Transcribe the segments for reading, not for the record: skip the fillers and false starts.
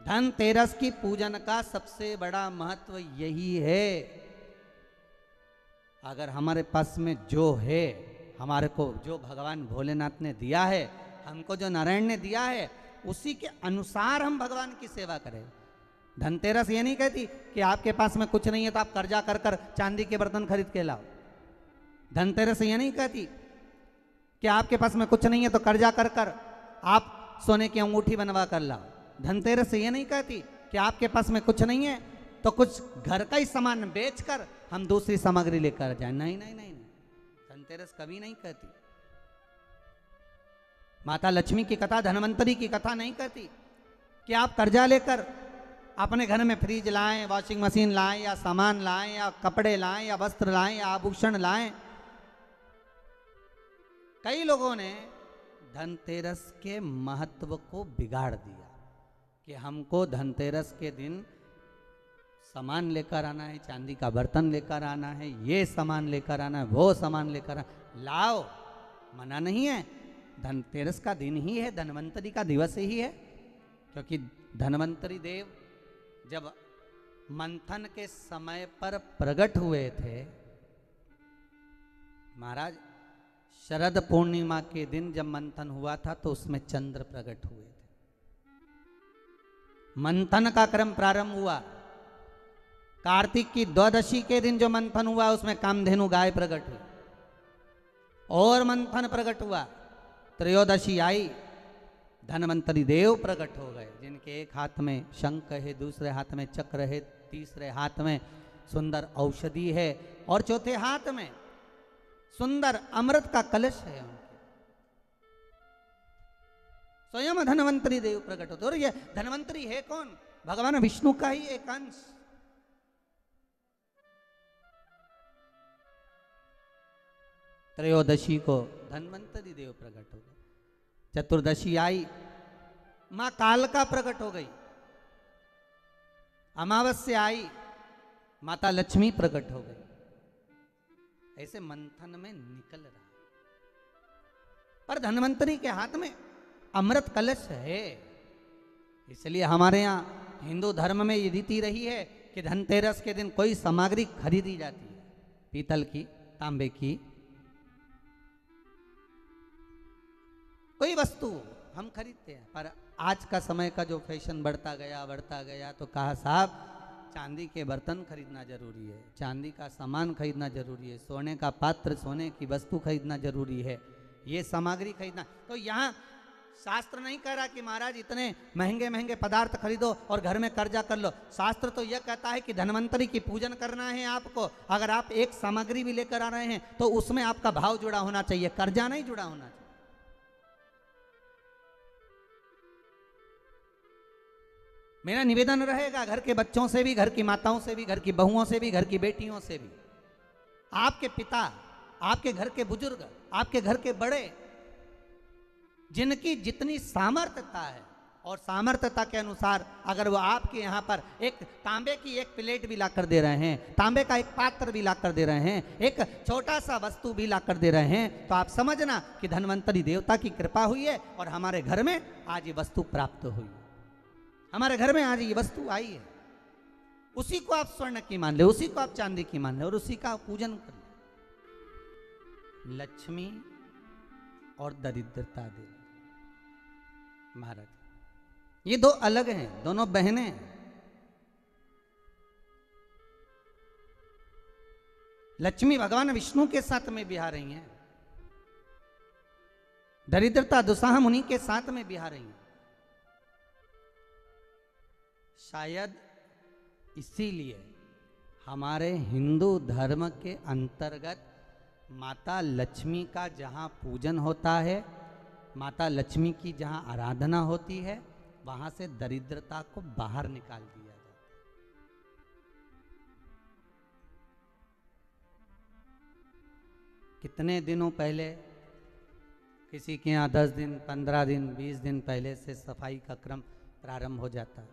धनतेरस की पूजन का सबसे बड़ा महत्व यही है। अगर हमारे पास में जो है, हमारे को जो भगवान भोलेनाथ ने दिया है, हमको जो नारायण ने दिया है, उसी के अनुसार हम भगवान की सेवा करें। धनतेरस ये नहीं कहती कि आपके पास में कुछ नहीं है तो आप कर्जा कर कर चांदी के बर्तन खरीद के लाओ। धनतेरस ये नहीं कहती कि आपके पास में कुछ नहीं है तो कर्जा कर कर आप सोने की अंगूठी बनवा कर लाओ। धनतेरस ये नहीं कहती कि आपके पास में कुछ नहीं है तो कुछ घर का ही सामान बेचकर हम दूसरी सामग्री लेकर जाए। नहीं नहीं नहीं, धनतेरस कभी नहीं कहती। माता लक्ष्मी की कथा, धनवंतरी की कथा नहीं कहती कि आप कर्जा लेकर अपने घर में फ्रिज लाएं, वॉशिंग मशीन लाएं, या सामान लाएं, या कपड़े लाएं, या वस्त्र लाएं, या आभूषण लाएं। कई लोगों ने धनतेरस के महत्व को बिगाड़ दिया कि हमको धनतेरस के दिन सामान लेकर आना है, चांदी का बर्तन लेकर आना है, ये सामान लेकर आना है, वो सामान लेकर आना। लाओ, मना नहीं है। धनतेरस का दिन ही है, धनवंतरी का दिवस ही है। क्योंकि धनवंतरी देव जब मंथन के समय पर प्रकट हुए थे, महाराज शरद पूर्णिमा के दिन जब मंथन हुआ था तो उसमें चंद्र प्रकट हुए थे। मंथन का क्रम प्रारंभ हुआ। कार्तिक की द्वादशी के दिन जो मंथन हुआ उसमें कामधेनु गाय प्रकट हुई और मंथन प्रकट हुआ। त्रयोदशी आई, धनवंतरी देव प्रकट हो गए, जिनके एक हाथ में शंख है, दूसरे हाथ में चक्र है, तीसरे हाथ में सुंदर औषधि है और चौथे हाथ में सुंदर अमृत का कलश है। स्वयं धनवंतरी देव प्रकट होते। और ये धनवंतरी है कौन? भगवान विष्णु का ही एक अंश। त्रयोदशी को धनवंतरी देव प्रकट हो गए। चतुर्दशी आई, मां कालका प्रकट हो गई। अमावस्या आई, माता लक्ष्मी प्रकट हो गई। ऐसे मंथन में निकल रहा। पर धनवंतरी के हाथ में अमृत कलश है। इसलिए हमारे यहाँ हिंदू धर्म में ये रीति रही है कि धनतेरस के दिन कोई सामग्री खरीदी जाती है, पीतल की, तांबे की, कोई वस्तु हम खरीदते हैं। पर आज का समय का जो फैशन बढ़ता गया तो कहा साहब चांदी के बर्तन खरीदना जरूरी है, चांदी का सामान खरीदना जरूरी है, सोने का पात्र, सोने की वस्तु खरीदना जरूरी है, ये सामग्री खरीदना। तो यहाँ शास्त्र नहीं कह रहा कि महाराज इतने महंगे महंगे पदार्थ खरीदो और घर में कर्जा कर लो। शास्त्र तो यह कहता है कि धनवंतरी की पूजन करना है आपको। अगर आप एक सामग्री भी लेकर आ रहे हैं तो उसमें आपका भाव जुड़ा होना चाहिए, कर्जा नहीं जुड़ा होना चाहिए। मेरा निवेदन रहेगा घर के बच्चों से भी, घर की माताओं से भी, घर की बहुओं से भी, घर की बेटियों से भी, आपके पिता, आपके घर के बुजुर्ग, आपके घर के बड़े, जिनकी जितनी सामर्थ्यता है और सामर्थ्यता के अनुसार अगर वो आपके यहाँ पर एक तांबे की एक प्लेट भी ला कर दे रहे हैं, तांबे का एक पात्र भी ला कर दे रहे हैं, एक छोटा सा वस्तु भी ला कर दे रहे हैं, तो आप समझना कि धनवंतरी देवता की कृपा हुई है और हमारे घर में आज ये वस्तु प्राप्त हुई है, हमारे घर में आज ये वस्तु आई है। उसी को आप स्वर्ण की मान ले, उसी को आप चांदी की मान ले और उसी का पूजन कर ले। लक्ष्मी और दरिद्रता देवी महाराज, ये दो अलग हैं, दोनों बहनें हैं। लक्ष्मी भगवान विष्णु के साथ में बिहार रही हैं, दरिद्रता दुसाह मुनि के साथ में बिहार रही हैं। शायद इसीलिए हमारे हिंदू धर्म के अंतर्गत माता लक्ष्मी का जहाँ पूजन होता है, माता लक्ष्मी की जहाँ आराधना होती है, वहाँ से दरिद्रता को बाहर निकाल दिया जाता है। कितने दिनों पहले किसी के यहाँ 10 दिन, 15 दिन, 20 दिन पहले से सफाई का क्रम प्रारंभ हो जाता है।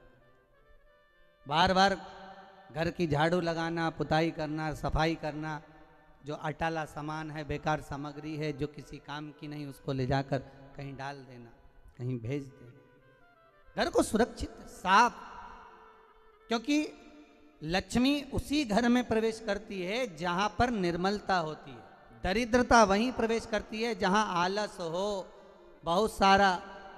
बार बार घर की झाड़ू लगाना, पुताई करना, सफाई करना, जो अटाला सामान है, बेकार सामग्री है, जो किसी काम की नहीं, उसको ले जाकर कहीं डाल देना, कहीं भेज देना। घर को सुरक्षित साफ, क्योंकि लक्ष्मी उसी घर में प्रवेश करती है जहां पर निर्मलता होती है। दरिद्रता वहीं प्रवेश करती है जहां आलस हो, बहुत सारा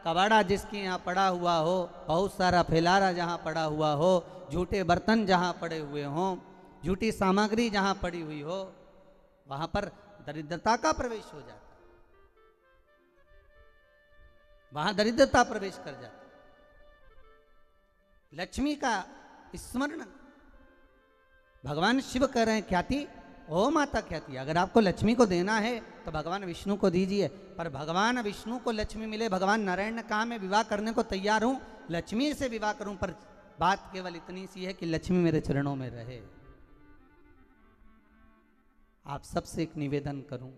कबाड़ा जिसके यहाँ पड़ा हुआ हो, बहुत सारा फैलारा जहाँ पड़ा हुआ हो, झूठे बर्तन जहाँ पड़े हुए हों, झूठी सामग्री जहाँ पड़ी हुई हो, वहाँ पर दरिद्रता का प्रवेश हो जाता है, वहाँ दरिद्रता प्रवेश कर जाती है। लक्ष्मी का स्मरण भगवान शिव कह रहे हैं, ख्याति ओ माता ख्याति, अगर आपको लक्ष्मी को देना है तो भगवान विष्णु को दीजिए। पर भगवान विष्णु को लक्ष्मी मिले, भगवान नारायण ने कहा मैं विवाह करने को तैयार हूं, लक्ष्मी से विवाह करूं, पर बात केवल इतनी सी है कि लक्ष्मी मेरे चरणों में रहे। आप सबसे एक निवेदन करूं,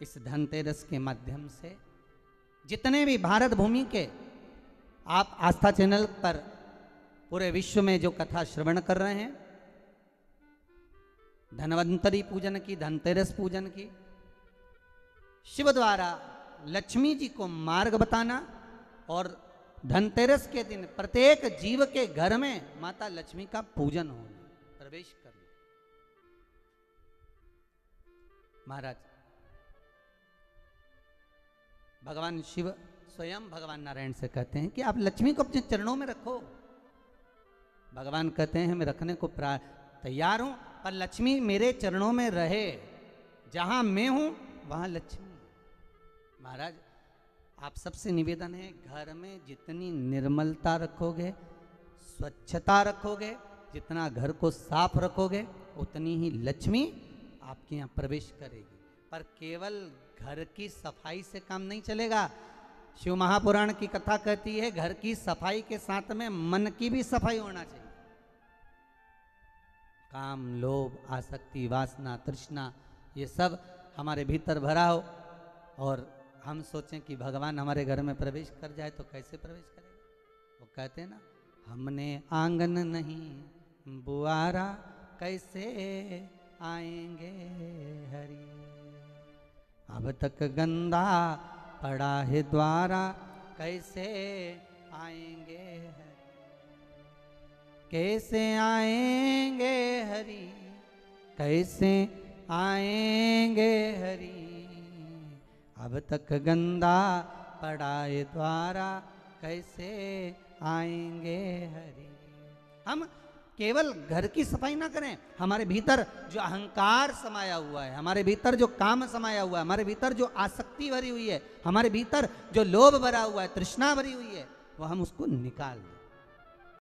इस धनतेरस के माध्यम से जितने भी भारत भूमि के आप आस्था चैनल पर पूरे विश्व में जो कथा श्रवण कर रहे हैं, धनवंतरी पूजन की, धनतेरस पूजन की, शिव द्वारा लक्ष्मी जी को मार्ग बताना और धनतेरस के दिन प्रत्येक जीव के घर में माता लक्ष्मी का पूजन होना, प्रवेश करना। महाराज भगवान शिव स्वयं भगवान नारायण से कहते हैं कि आप लक्ष्मी को अपने चरणों में रखो। भगवान कहते हैं मैं रखने को तैयार हूं, पर लक्ष्मी मेरे चरणों में रहे, जहां मैं हूं वहां लक्ष्मी। महाराज आप सबसे निवेदन है, घर में जितनी निर्मलता रखोगे, स्वच्छता रखोगे, जितना घर को साफ रखोगे, उतनी ही लक्ष्मी आपके यहाँ प्रवेश करेगी। पर केवल घर की सफाई से काम नहीं चलेगा। शिव महापुराण की कथा कहती है घर की सफाई के साथ में मन की भी सफाई होना चाहिए। काम, लोभ, आसक्ति, वासना, तृष्णा, ये सब हमारे भीतर भरा हो और हम सोचें कि भगवान हमारे घर में प्रवेश कर जाए तो कैसे प्रवेश करेगा। वो कहते हैं ना, हमने आंगन नहीं बुआरा कैसे आएंगे हरि, अब तक गंदा पड़ा है द्वारा कैसे आएंगे हरि, कैसे आएंगे हरि, कैसे आएंगे हरि, अब तक गंदा पड़ा है द्वारा कैसे आएंगे हरि। हम केवल घर की सफाई ना करें, हमारे भीतर जो अहंकार समाया हुआ है, हमारे भीतर जो काम समाया हुआ है, हमारे भीतर जो आसक्ति भरी हुई है, हमारे भीतर जो लोभ भरा हुआ है, तृष्णा भरी हुई है, वो हम उसको निकाल दें।